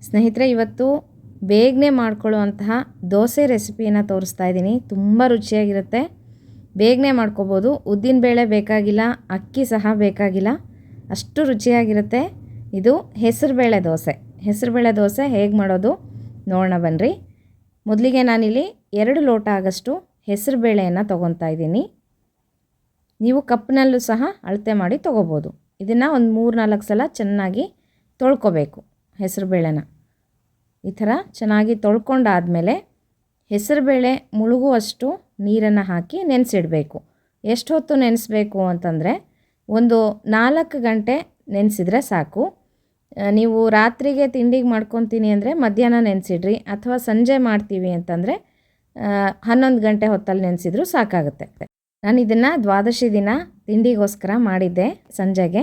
ಸ್ನೇಹಿತರೆ, ಇವತ್ತು ಬೇಗನೆ ಮಾಡ್ಕೊಳ್ಳುವಂತಹ ದೋಸೆ ರೆಸಿಪಿಯನ್ನು ತೋರಿಸ್ತಾ ಇದ್ದೀನಿ. ತುಂಬ ರುಚಿಯಾಗಿರುತ್ತೆ, ಬೇಗನೆ ಮಾಡ್ಕೋಬೋದು. ಉದ್ದಿನಬೇಳೆ ಬೇಕಾಗಿಲ್ಲ, ಅಕ್ಕಿ ಸಹ ಬೇಕಾಗಿಲ್ಲ, ಅಷ್ಟು ರುಚಿಯಾಗಿರುತ್ತೆ. ಇದು ಹೆಸರುಬೇಳೆ ದೋಸೆ. ಹೆಸರುಬೇಳೆ ದೋಸೆ ಹೇಗೆ ಮಾಡೋದು ನೋಡೋಣ ಬನ್ನಿರಿ. ಮೊದಲಿಗೆ ನಾನಿಲ್ಲಿ 2 ಲೋಟ ಆಗಷ್ಟು ಹೆಸರುಬೇಳೆಯನ್ನು ತೊಗೊತಾ ಇದ್ದೀನಿ. ನೀವು ಕಪ್ನಲ್ಲೂ ಸಹ ಅಳತೆ ಮಾಡಿ ತೊಗೋಬೋದು. ಇದನ್ನು ಒಂದು 3-4 ಸಲ ಚೆನ್ನಾಗಿ ತೊಳ್ಕೊಬೇಕು. ಹೆಸರುಬೇಳೆನ ಈ ಥರ ಚೆನ್ನಾಗಿ ತೊಳ್ಕೊಂಡಾದಮೇಲೆ ಹೆಸರುಬೇಳೆ ಮುಳುಗುವಷ್ಟು ನೀರನ್ನು ಹಾಕಿ ನೆನೆಸಿಡಬೇಕು. ಎಷ್ಟು ಹೊತ್ತು ನೆನೆಸಬೇಕು ಅಂತಂದರೆ ಒಂದು 4 ಗಂಟೆ ನೆನೆಸಿದ್ರೆ ಸಾಕು. ನೀವು ರಾತ್ರಿಗೆ ತಿಂಡಿಗೆ ಮಾಡ್ಕೊತೀನಿ ಅಂದರೆ ಮಧ್ಯಾಹ್ನ ನೆನೆಸಿಡ್ರಿ, ಅಥವಾ ಸಂಜೆ ಮಾಡ್ತೀವಿ ಅಂತಂದರೆ 11 ಗಂಟೆ ಹೊತ್ತಲ್ಲಿ ನೆನೆಸಿದ್ರೂ ಸಾಕಾಗುತ್ತೆ. ನಾನು ಇದನ್ನು ದ್ವಾದಶಿ ದಿನ ತಿಂಡಿಗೋಸ್ಕರ ಮಾಡಿದ್ದೆ ಸಂಜೆಗೆ.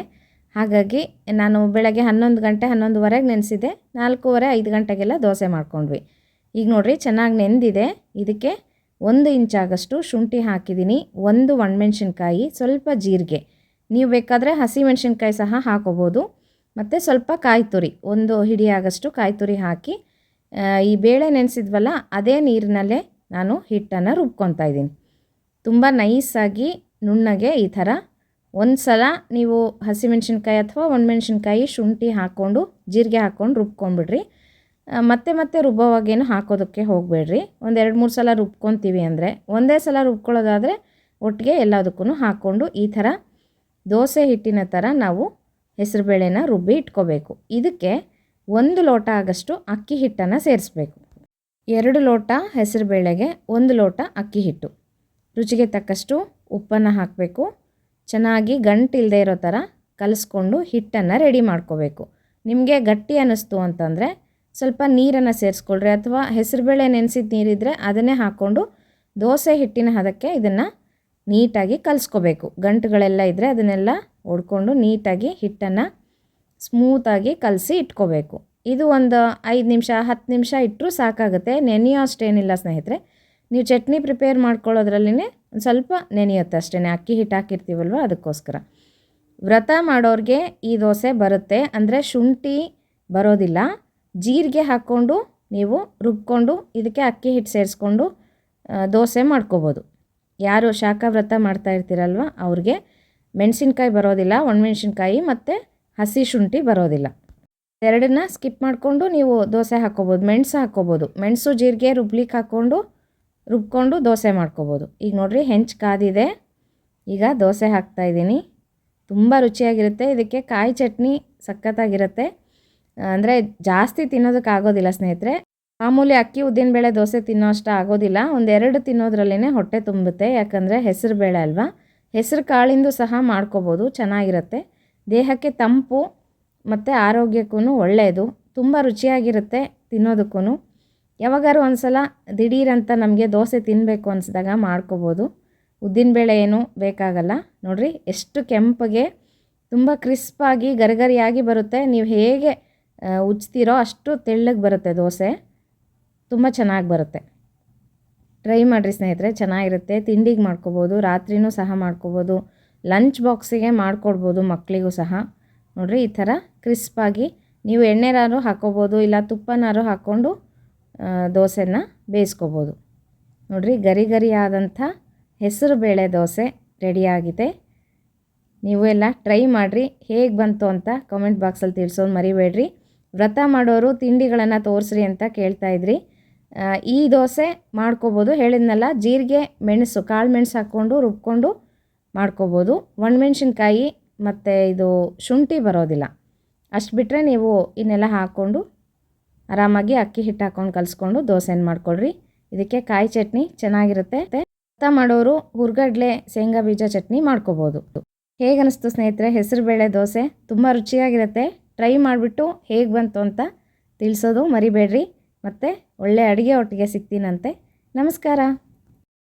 ಹಾಗಾಗಿ ನಾನು ಬೆಳಗ್ಗೆ 11 ಗಂಟೆ 11:30ಗೆ ನೆನೆಸಿದ್ದೆ. 4:30-5 ಗಂಟೆಗೆಲ್ಲ ದೋಸೆ ಮಾಡ್ಕೊಂಡ್ವಿ. ಈಗ ನೋಡಿರಿ ಚೆನ್ನಾಗಿ ನೆಂದಿದೆ. ಇದಕ್ಕೆ 1 ಇಂಚಾಗಷ್ಟು ಶುಂಠಿ ಹಾಕಿದ್ದೀನಿ, 1 ಒಣಮೆಣ್ಸಿನ್ಕಾಯಿ, ಸ್ವಲ್ಪ ಜೀರಿಗೆ. ನೀವು ಬೇಕಾದರೆ ಹಸಿಮೆಣ್ಸಿನ್ಕಾಯಿ ಸಹ ಹಾಕೋಬೋದು. ಮತ್ತು ಸ್ವಲ್ಪ ಕಾಯಿ ತುರಿ, 1 ಹಿಡಿಯಾಗಷ್ಟು ಕಾಯಿ ತುರಿ ಹಾಕಿ ಈ ಬೇಳೆ ನೆನೆಸಿದ್ವಲ್ಲ ಅದೇ ನೀರಿನಲ್ಲೇ ನಾನು ಹಿಟ್ಟನ್ನು ರುಬ್ಕೊತಾ ಇದ್ದೀನಿ. ತುಂಬ ನೈಸಾಗಿ ನುಣ್ಣಗೆ ಈ ಥರ. ಒಂದು ಸಲ ನೀವು ಹಸಿಮೆಣ್ಸಿನ್ಕಾಯಿ ಅಥವಾ ಒಣಮೆಣ್ಸಿನ್ಕಾಯಿ ಶುಂಠಿ ಹಾಕ್ಕೊಂಡು ಜೀರಿಗೆ ಹಾಕ್ಕೊಂಡು ರುಬ್ಕೊಂಡ್ಬಿಡ್ರಿ. ಮತ್ತೆ ರುಬ್ಬೋವಾಗೇನು ಹಾಕೋದಕ್ಕೆ ಹೋಗಬೇಡ್ರಿ. ಒಂದು 2-3 ಸಲ ರುಬ್ಕೊತೀವಿ ಅಂದರೆ, ಒಂದೇ ಸಲ ರುಬ್ಕೊಳ್ಳೋದಾದರೆ ಒಟ್ಟಿಗೆ ಎಲ್ಲದಕ್ಕೂ ಹಾಕ್ಕೊಂಡು ಈ ಥರ ದೋಸೆ ಹಿಟ್ಟಿನ ಥರ ನಾವು ಹೆಸರುಬೇಳೆನ ರುಬ್ಬಿ ಇಟ್ಕೋಬೇಕು. ಇದಕ್ಕೆ 1 ಲೋಟ ಆಗಷ್ಟು ಅಕ್ಕಿ ಹಿಟ್ಟನ್ನು ಸೇರಿಸ್ಬೇಕು. 2 ಲೋಟ ಹೆಸರುಬೇಳೆಗೆ 1 ಲೋಟ ಅಕ್ಕಿ ಹಿಟ್ಟು. ರುಚಿಗೆ ತಕ್ಕಷ್ಟು ಉಪ್ಪನ್ನು ಹಾಕಬೇಕು. ಚೆನ್ನಾಗಿ ಗಂಟಿಲ್ಲದೆ ಇರೋ ಥರ ಕಲಿಸ್ಕೊಂಡು ಹಿಟ್ಟನ್ನು ರೆಡಿ ಮಾಡ್ಕೋಬೇಕು. ನಿಮಗೆ ಗಟ್ಟಿ ಅನ್ನಿಸ್ತು ಅಂತಂದರೆ ಸ್ವಲ್ಪ ನೀರನ್ನು ಸೇರಿಸ್ಕೊಳ್ರಿ, ಅಥವಾ ಹೆಸರುಬೇಳೆ ನೆನೆಸಿದ ನೀರಿದ್ದರೆ ಅದನ್ನೇ ಹಾಕ್ಕೊಂಡು ದೋಸೆ ಹಿಟ್ಟಿನ ಹದಕ್ಕೆ ಇದನ್ನು ನೀಟಾಗಿ ಕಲಿಸ್ಕೋಬೇಕು. ಗಂಟುಗಳೆಲ್ಲ ಇದ್ದರೆ ಅದನ್ನೆಲ್ಲ ಒಡ್ಕೊಂಡು ನೀಟಾಗಿ ಹಿಟ್ಟನ್ನು ಸ್ಮೂತಾಗಿ ಕಲಸಿ ಇಟ್ಕೋಬೇಕು. ಇದು ಒಂದು 5 ನಿಮಿಷ 10 ನಿಮಿಷ ಇಟ್ಟರೂ ಸಾಕಾಗುತ್ತೆ. ನೆನೆಯೋ ಅಷ್ಟೇನಿಲ್ಲ ಸ್ನೇಹಿತರೆ. ನೀವು ಚಟ್ನಿ ಪ್ರಿಪೇರ್ ಮಾಡ್ಕೊಳ್ಳೋದ್ರಲ್ಲೇ ಒಂದು ಸ್ವಲ್ಪ ನೆನೆಯುತ್ತೆ ಅಷ್ಟೇ, ಅಕ್ಕಿ ಹಿಟ್ಟು ಹಾಕಿರ್ತೀವಲ್ವ ಅದಕ್ಕೋಸ್ಕರ. ವ್ರತ ಮಾಡೋರಿಗೆ ಈ ದೋಸೆ ಬರುತ್ತೆ, ಅಂದರೆ ಶುಂಠಿ ಬರೋದಿಲ್ಲ. ಜೀರಿಗೆ ಹಾಕ್ಕೊಂಡು ನೀವು ರುಬ್ಕೊಂಡು ಇದಕ್ಕೆ ಅಕ್ಕಿ ಹಿಟ್ಟು ಸೇರಿಸ್ಕೊಂಡು ದೋಸೆ ಮಾಡ್ಕೋಬೋದು. ಯಾರು ಶಾಖ ವ್ರತ ಮಾಡ್ತಾ ಇರ್ತೀರಲ್ವ ಅವ್ರಿಗೆ ಮೆಣಸಿನ್ಕಾಯಿ ಬರೋದಿಲ್ಲ, ಒಣಮೆಣ್ಸಿನ್ಕಾಯಿ ಮತ್ತು ಹಸಿ ಶುಂಠಿ ಬರೋದಿಲ್ಲ. ಎರಡನ್ನ ಸ್ಕಿಪ್ ಮಾಡಿಕೊಂಡು ನೀವು ದೋಸೆ ಹಾಕ್ಕೋಬೋದು. ಮೆಣಸು ಹಾಕ್ಕೋಬೋದು. ಮೆಣಸು ಜೀರಿಗೆ ರುಬ್ಕೊಂಡು ದೋಸೆ ಮಾಡ್ಕೋಬೋದು. ಈಗ ನೋಡಿರಿ ಹೆಂಚು ಕಾದಿದೆ. ಈಗ ದೋಸೆ ಹಾಕ್ತಾಯಿದ್ದೀನಿ. ತುಂಬ ರುಚಿಯಾಗಿರುತ್ತೆ. ಇದಕ್ಕೆ ಕಾಯಿ ಚಟ್ನಿ ಸಖತ್ತಾಗಿರುತ್ತೆ. ಅಂದರೆ ಜಾಸ್ತಿ ತಿನ್ನೋದಕ್ಕಾಗೋದಿಲ್ಲ ಸ್ನೇಹಿತರೆ. ಮಾಮೂಲಿ ಅಕ್ಕಿ ಉದ್ದಿನಬೇಳೆ ದೋಸೆ ತಿನ್ನೋ ಅಷ್ಟು ಆಗೋದಿಲ್ಲ. 1-2 ತಿನ್ನೋದ್ರಲ್ಲೇ ಹೊಟ್ಟೆ ತುಂಬುತ್ತೆ. ಯಾಕಂದರೆ ಹೆಸರು ಬೇಳೆ ಅಲ್ವಾ. ಹೆಸರು ಕಾಳಿಂದು ಸಹ ಮಾಡ್ಕೋಬೋದು, ಚೆನ್ನಾಗಿರುತ್ತೆ. ದೇಹಕ್ಕೆ ತಂಪು ಮತ್ತು ಆರೋಗ್ಯಕ್ಕೂ ಒಳ್ಳೆಯದು. ತುಂಬ ರುಚಿಯಾಗಿರುತ್ತೆ ತಿನ್ನೋದಕ್ಕೂ. ಯಾವಾಗಾರು ಒಂದು ಸಲ ದಿಢೀರಂತ ನಮಗೆ ದೋಸೆ ತಿನ್ನಬೇಕು ಅನಿಸಿದಾಗ ಮಾಡ್ಕೋಬೋದು. ಉದ್ದಿನಬೇಳೆ ಏನೂ ಬೇಕಾಗಲ್ಲ. ನೋಡಿರಿ ಎಷ್ಟು ಕೆಂಪಗೆ ತುಂಬ ಕ್ರಿಸ್ಪಾಗಿ ಗರಿಗರಿಯಾಗಿ ಬರುತ್ತೆ. ನೀವು ಹೇಗೆ ಉಜ್ತೀರೋ ಅಷ್ಟು ತೆಳ್ಳಗೆ ಬರುತ್ತೆ ದೋಸೆ. ತುಂಬ ಚೆನ್ನಾಗಿ ಬರುತ್ತೆ. ಟ್ರೈ ಮಾಡಿರಿ ಸ್ನೇಹಿತರೆ, ಚೆನ್ನಾಗಿರುತ್ತೆ. ತಿಂಡಿಗೆ ಮಾಡ್ಕೋಬೋದು, ರಾತ್ರಿನೂ ಸಹ ಮಾಡ್ಕೋಬೋದು, ಲಂಚ್ ಬಾಕ್ಸಿಗೆ ಮಾಡಿಕೊಡ್ಬೋದು ಮಕ್ಕಳಿಗೂ ಸಹ. ನೋಡಿರಿ ಈ ಥರ ಕ್ರಿಸ್ಪಾಗಿ ನೀವು ಎಣ್ಣೆನಾರು ಹಾಕ್ಕೋಬೋದು, ಇಲ್ಲ ತುಪ್ಪನಾರು ಹಾಕ್ಕೊಂಡು ದೋಸೆನ ಬೇಯಿಸ್ಕೋಬೋದು. ನೋಡಿರಿ ಗರಿ ಆದಂಥ ಹೆಸರು ಬೇಳೆ ದೋಸೆ ರೆಡಿಯಾಗಿದೆ. ನೀವು ಎಲ್ಲ ಟ್ರೈ ಮಾಡಿರಿ. ಹೇಗೆ ಬಂತು ಅಂತ ಕಮೆಂಟ್ ಬಾಕ್ಸಲ್ಲಿ ತಿಳಿಸೋದು ಮರಿಬೇಡ್ರಿ. ವ್ರತ ಮಾಡೋರು ತಿಂಡಿಗಳನ್ನು ತೋರಿಸ್ರಿ ಅಂತ ಕೇಳ್ತಾಯಿದ್ರಿ. ಈ ದೋಸೆ ಮಾಡ್ಕೋಬೋದು. ಹೇಳಿದ್ನಲ್ಲ, ಜೀರಿಗೆ ಮೆಣಸು ಕಾಳು ಮೆಣಸು ಹಾಕ್ಕೊಂಡು ರುಬ್ಕೊಂಡು ಮಾಡ್ಕೋಬೋದು. ಒಣಮೆಣ್ಸಿನ್ಕಾಯಿ ಮತ್ತು ಇದು ಶುಂಠಿ ಬರೋದಿಲ್ಲ. ಅಷ್ಟು ಬಿಟ್ಟರೆ ನೀವು ಇನ್ನೆಲ್ಲ ಹಾಕ್ಕೊಂಡು ಆರಾಮಾಗಿ ಅಕ್ಕಿ ಹಿಟ್ಟು ಹಾಕ್ಕೊಂಡು ಕಲಿಸ್ಕೊಂಡು ದೋಸೆನ ಮಾಡ್ಕೊಳ್ರಿ. ಇದಕ್ಕೆ ಕಾಯಿ ಚಟ್ನಿ ಚೆನ್ನಾಗಿರುತ್ತೆ. ವ್ರತ ಮಾಡೋರು ಹುರ್ಗಡ್ಲೆ ಶೇಂಗಾ ಬೀಜ ಚಟ್ನಿ ಮಾಡ್ಕೋಬೋದು. ಹೇಗೆ ಅನ್ನಿಸ್ತು ಸ್ನೇಹಿತರೆ ಹೆಸರುಬೇಳೆ ದೋಸೆ? ತುಂಬ ರುಚಿಯಾಗಿರುತ್ತೆ. ಟ್ರೈ ಮಾಡಿಬಿಟ್ಟು ಹೇಗೆ ಬಂತು ಅಂತ ತಿಳಿಸೋದು ಮರಿಬೇಡ್ರಿ. ಮತ್ತು ಒಳ್ಳೆ ಅಡುಗೆ ಒಟ್ಟಿಗೆ ಸಿಗ್ತೀನಂತೆ. ನಮಸ್ಕಾರ.